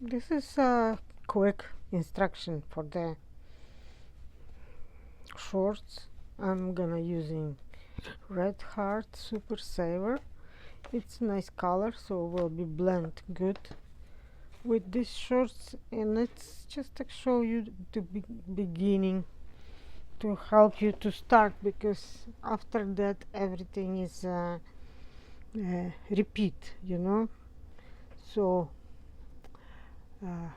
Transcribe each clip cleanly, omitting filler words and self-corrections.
This is a quick instruction for the shorts. I'm gonna using Red Heart Super Saver. It's a nice color, so will be blend good with these shorts, and it's just to show you the beginning to help you to start, because after that everything is repeat, so uh,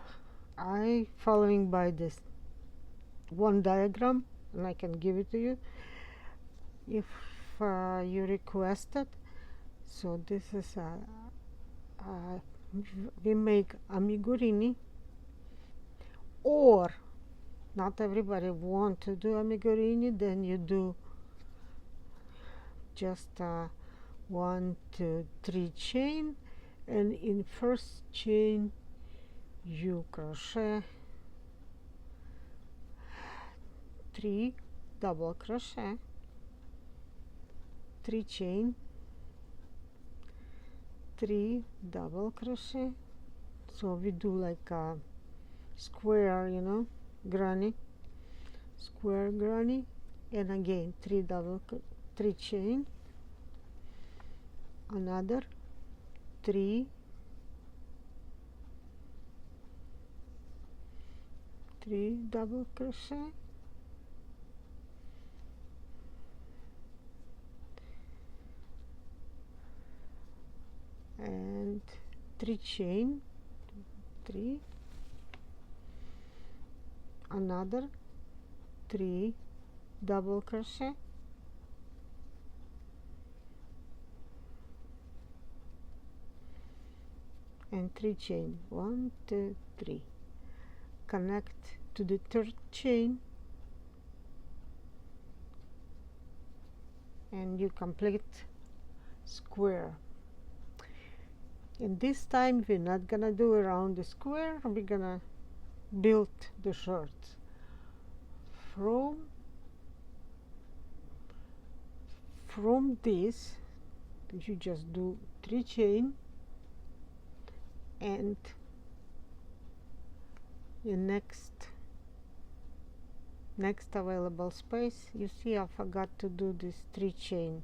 I following by this one diagram, and I can give it to you if you request it. So this is we make amigurini, or not everybody want to do amigurini, then you do just 1 2 3 chain, and in first chain you crochet 3 double crochet, 3 chain, 3 double crochet. So we do like a square, granny, square granny, and again 3 chain, another 3 double crochet, and 3 chain, 3, another 3 double crochet, and 3 chain, 1 2 3, connect to the third chain, and you complete square. And this time we're not gonna do around the square, we're gonna build the shorts from this. You just do 3 chain, and the next available space, you see I forgot to do this 3 chain.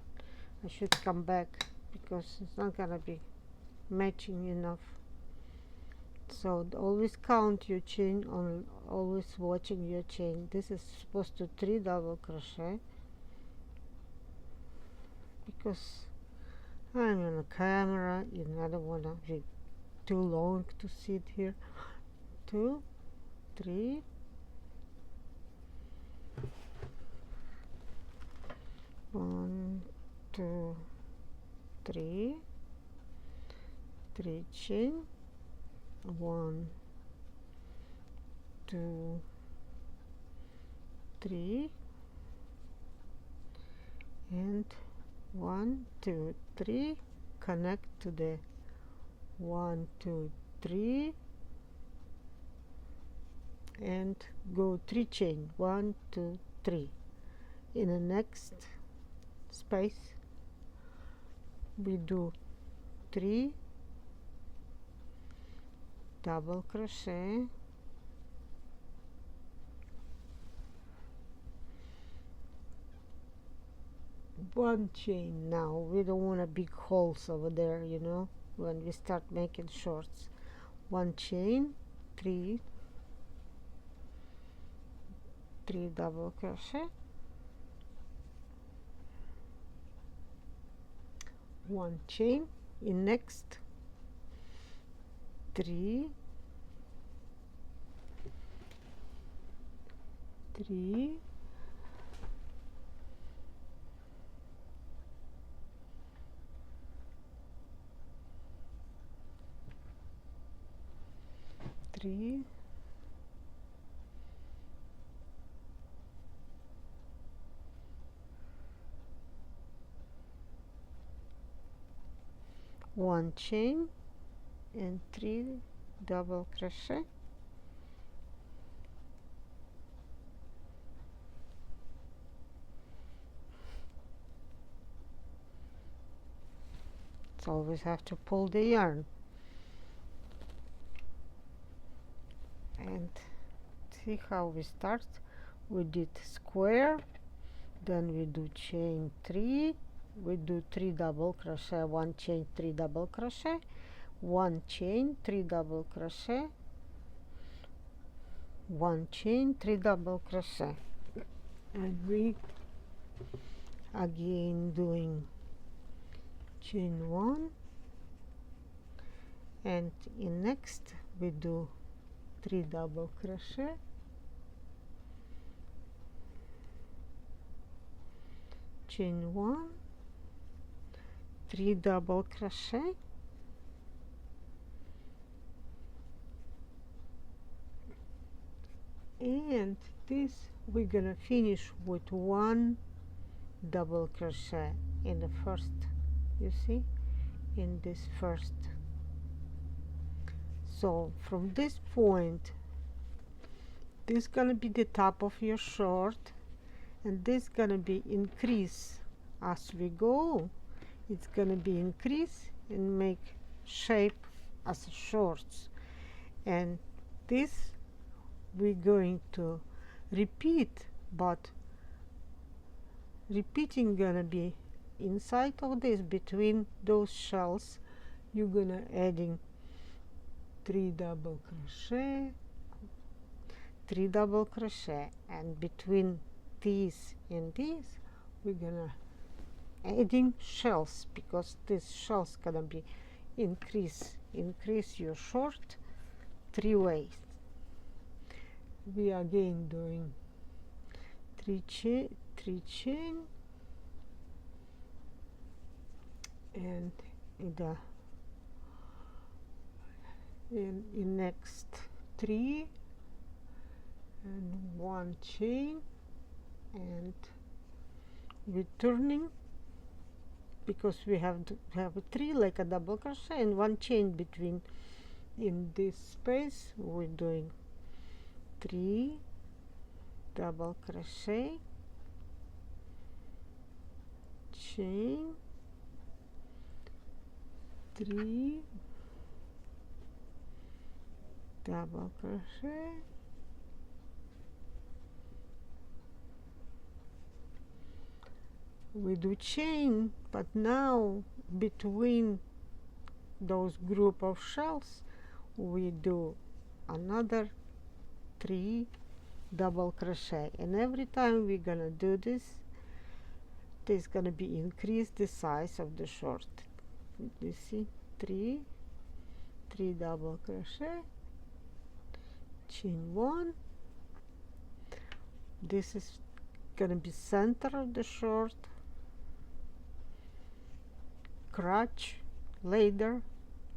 I should come back because it's not gonna be matching enough. So always count your chain, on always watching your chain. This is supposed to 3 double crochet, because I'm on a camera, you don't wanna be too long to sit here. 2 3, 1 2 3, 3 chain, 1 2 3, and 1 2 3, connect to the 1 2 3, and go 3 chain, 1 2 3. In the next space we do 3 double crochet, 1 chain. Now we don't want a big holes over there, when we start making shorts. 1 chain, 3 double crochet, 1 chain. In next 3 3 3, 1 chain, and 3 double crochet, so always have to pull the yarn. And see how we start. We did square, then we do chain 3, we do 3 double crochet, 1 chain, 3 double crochet, 1 chain, 3 double crochet, 1 chain, 3 double crochet, and we again doing chain 1, and in next we do 3 double crochet, chain 1, 3 double crochet, and this we're gonna finish with 1 double crochet in the first, you see, in this first. So from this point, this is gonna be the top of your short, and this gonna be increase as we go. It's gonna be increase and make shape as shorts, and this we're going to repeat, but repeating gonna be inside of this, between those shells you're gonna adding 3 double crochet, 3 double crochet, and between these and these we're gonna adding shells, because this shells gonna be increase your short 3 ways. We are again doing 3 chain, and in next 3 and 1 chain, and we're turning, because we have to have a 3 like a double crochet and 1 chain between. In this space we're doing 3 double crochet, chain, 3 double crochet, we do chain, but now between those group of shells we do another 3 double crochet, and every time we're gonna do this, there's gonna be increase the size of the short. You see, 3 double crochet, chain 1, this is gonna be center of the short, crotch later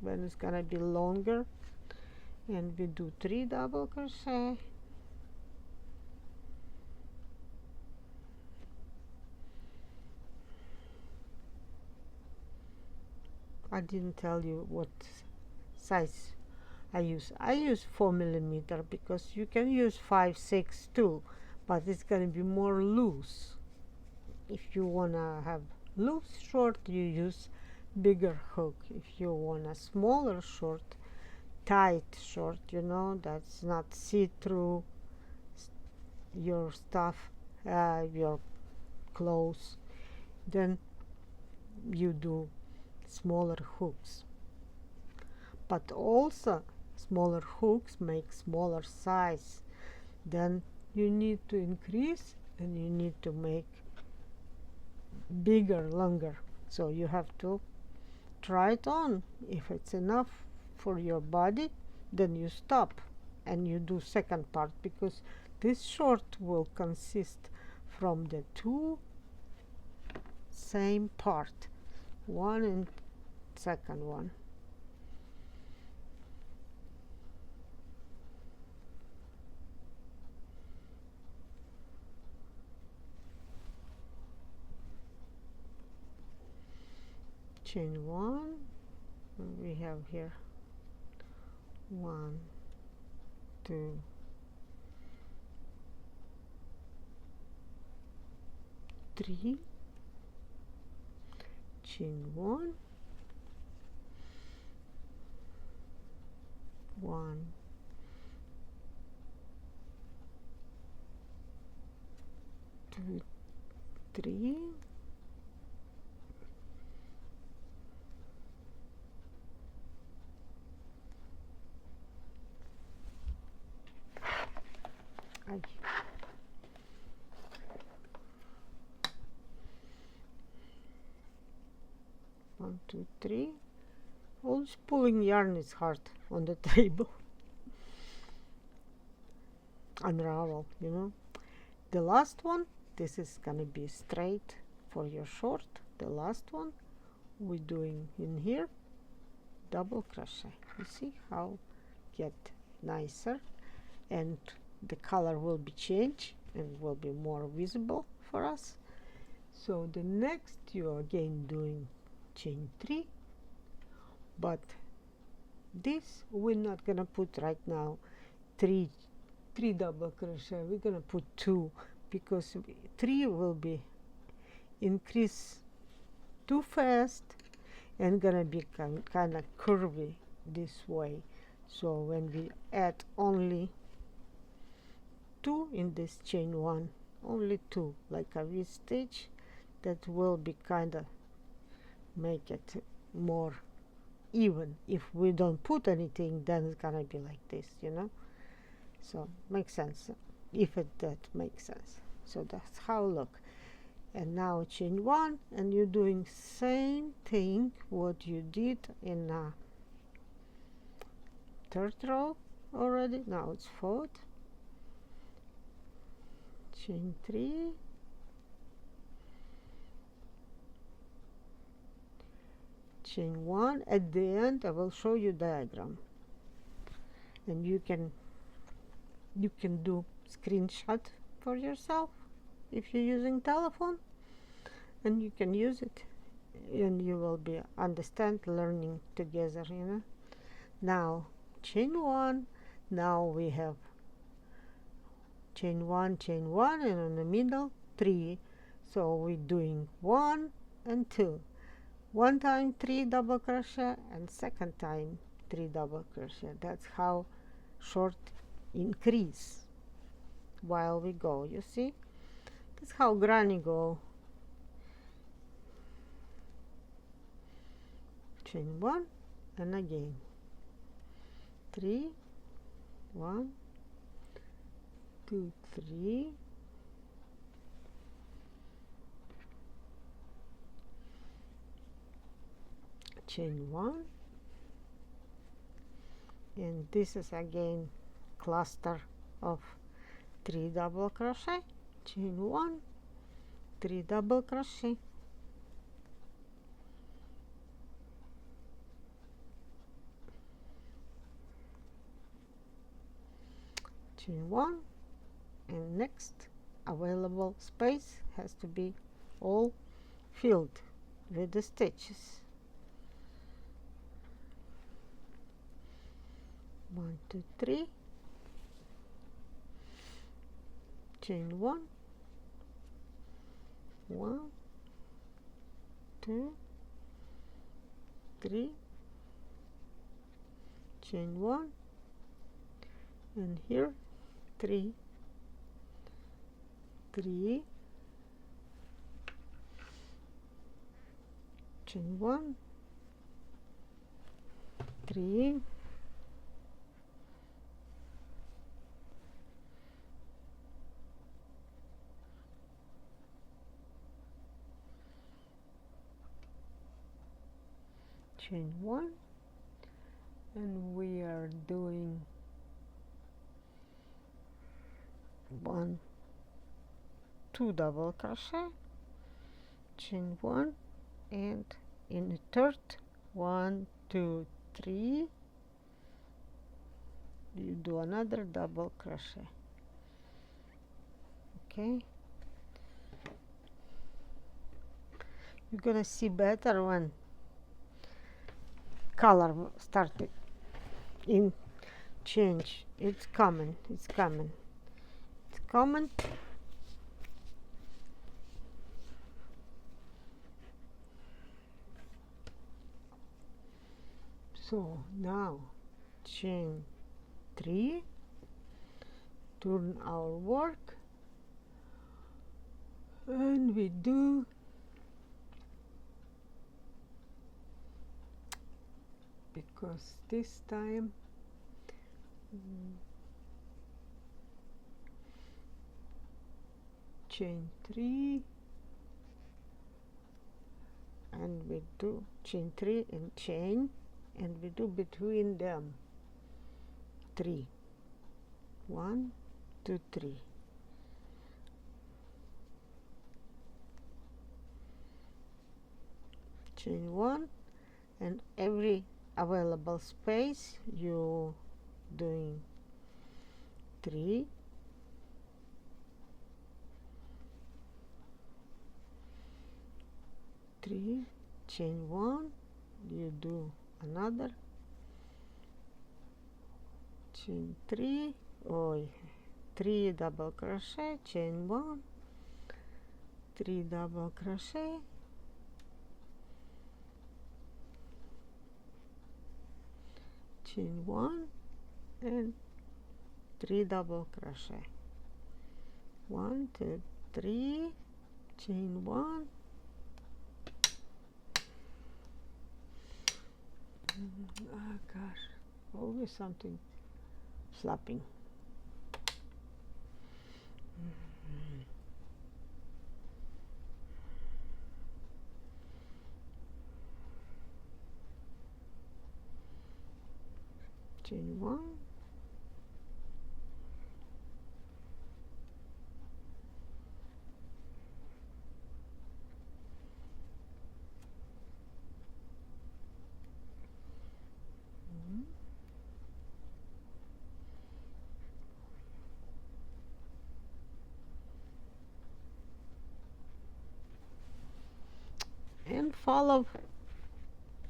when it's gonna be longer, and we do 3 double crochet, I didn't tell you what size I use. I use 4mm, because you can use 5, 6 too, but it's gonna be more loose. If you wanna have loose short, you use bigger hook. If you want a smaller short, tight short, you know, that's not see-through your stuff, your clothes, then you do smaller hooks. But also smaller hooks make smaller size, then you need to increase and you need to make bigger, longer. So you have to try it on. If it's enough for your body, then you stop and you do second part, because this short will consist from the 2 same part, one and second one. Chain 1, we have here 1, 2, 3, chain 1, 1, 2, 3. Ay. 1, 2, 3. Always pulling yarn is hard on the table. Unravel, you know. The last one, this is gonna be straight for your short. The last one we're doing in here double crochet. You see how get nicer, and the color will be changed and will be more visible for us. So the next you're again doing chain 3, but this we're not gonna put right now three double crochet. We're gonna put 2 because 3 will be increase too fast and gonna be kind of curvy this way. So when we add only 2 in this chain 1, only 2 like a V stitch, that will be kind of make it more even. If we don't put anything, then it's gonna be like this, you know. So makes sense if that makes sense. So that's how it look. And now chain 1, and you're doing same thing what you did in third row already. Now it's fourth. Chain 3, chain 1. At the end I will show you diagram, and you can do screenshot for yourself if you're using telephone, and you can use it, and you will be understand learning together, you know. Now chain 1, now we have chain 1, and in the middle 3. So we're doing 1 and 2, one time 3 double crochet, and second time 3 double crochet. That's how short increase while we go. You see, that's how granny go. Chain 1, and again 3, 1, 2, 3, chain 1, and this is again cluster of 3 double crochet, chain 1, 3 double crochet, chain 1, and next available space has to be all filled with the stitches. 1, 2, 3, chain 1, 1, 2, 3, chain 1, and here 3, 3, chain 1, 3, chain 1, and we are doing 1, 2 double crochet, chain 1, and in the third 1, 2, 3, you do another double crochet. Okay, you're gonna see better when color started in change. It's coming. So now chain 3, turn our work, and we do because this time chain 3 and we do chain 3 and chain, and we do between them 3, 1 2 3, chain 1, and every available space you doing 3, chain 1, you do another chain 3, or 3 double crochet, chain 1, 3 double crochet, chain 1, and 3 double crochet, 1 2 3, chain 1, oh gosh, always something flapping. Chain 1, and follow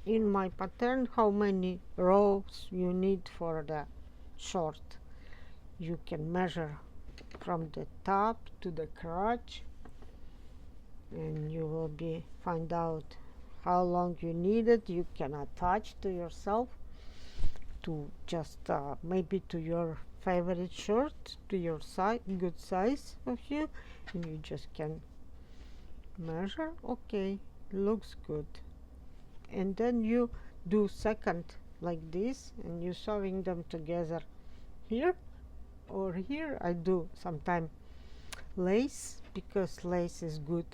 in my pattern how many rows you need for the short. You can measure from the top to the crotch, and you will be find out how long you need it. You can attach to yourself to just maybe to your favorite shirt, to your size, good size of you, and you just can measure. Okay, looks good. And then you do second like this, and you sewing them together here or here. I do sometimes lace, because lace is good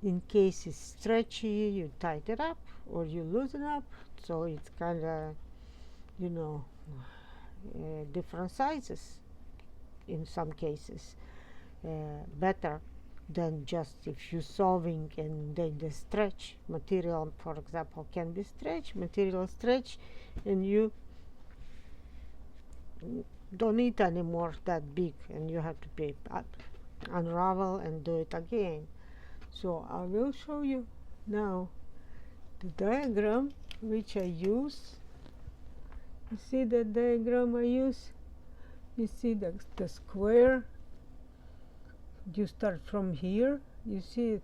in case it's stretchy, you tighten it up or you loosen up, so it's kind of, you know, different sizes in some cases, better than just if you sewing and the stretch material, for example, can be material stretch, and you don't need anymore that big, and you have to be unravel and do it again. So I will show you now the diagram which I use. You see the diagram I use? You see the square. You start from here. You see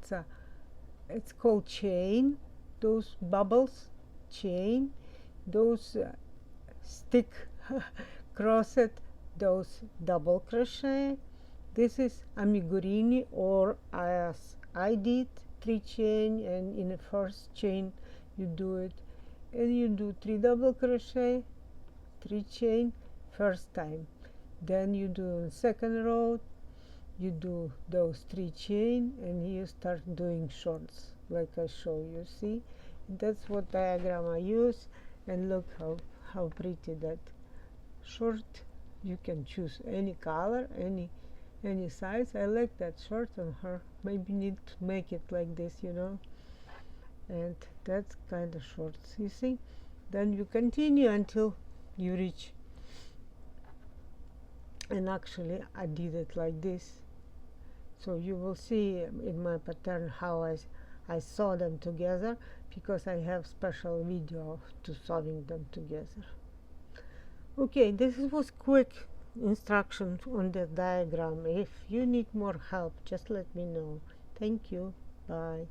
it's called chain. Those bubbles, chain. Those stick crochet, those double crochet. This is amigurini, or as I did, 3 chain, and in the first chain you do it, and you do 3 double crochet, 3 chain first time, then you do second row, you do those 3 chain, and you start doing shorts like I show you. See, that's what diagram I use, and look how pretty that short. You can choose any color, any size. I like that short on her. Maybe need to make it like this, you know. And that's kind of short, you see. Then you continue until you reach, and actually I did it like this, so you will see in my pattern how I sew them together, because I have special video to sewing them together. Okay, this was quick instruction on the diagram. If you need more help, just let me know. Thank you. Bye.